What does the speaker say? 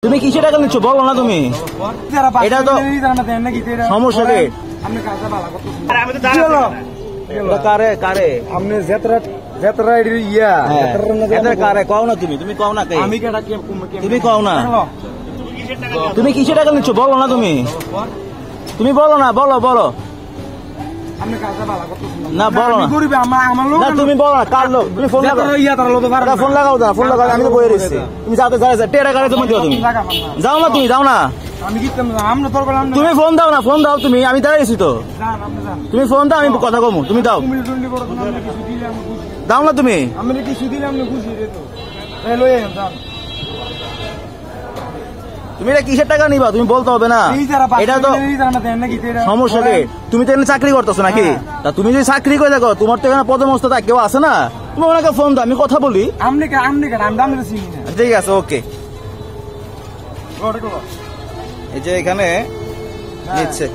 তুমি কিসে টাকা নিচ্ছ বলো না তুমি? এটা তো সমস্যা কি? কারে কারে আপনি যাত্রা ইয়া কারে কও না তুমি? তুমি কও না কে? আমি তুমি কও না? তুমি কিসে টাকা নিচ্ছ বলো না তুমি? তুমি বলো না, বলো বলো না, বলো না। না তুমি বলো না কার লোক? তুমি ফোন লাগাও, ফোন লাগাও, দাও ফোন লাগাও। আমি তো বয়ে রয়েছি। তুমি যাতে টেরা কারে তুমি দিও, তুমি যাও না, তুমি যাও না। তুমি ফোন দাও না, ফোন দাও তুমি। আমি দাঁড়িয়েছি তো, তুমি ফোন দাও, আমি কথা কমু। তুমি দাও, দাও না তুমি। তুমি এটা কিসের টাকা নিবা? তুমি বলতে হবে না। এটা তো সমস্যা কি? তুমি তো এখানে চাকরি করতেছো নাকি? তা তুমি যদি চাকরি করে দেখো, তোমার তো এখানে পদমর্যাদা কেউ আছে না? তুমি ওনাকে ফোন দাও, আমি কথা বলি। ঠিক আছে, ওকে। এই যে এখানে নিচ্ছে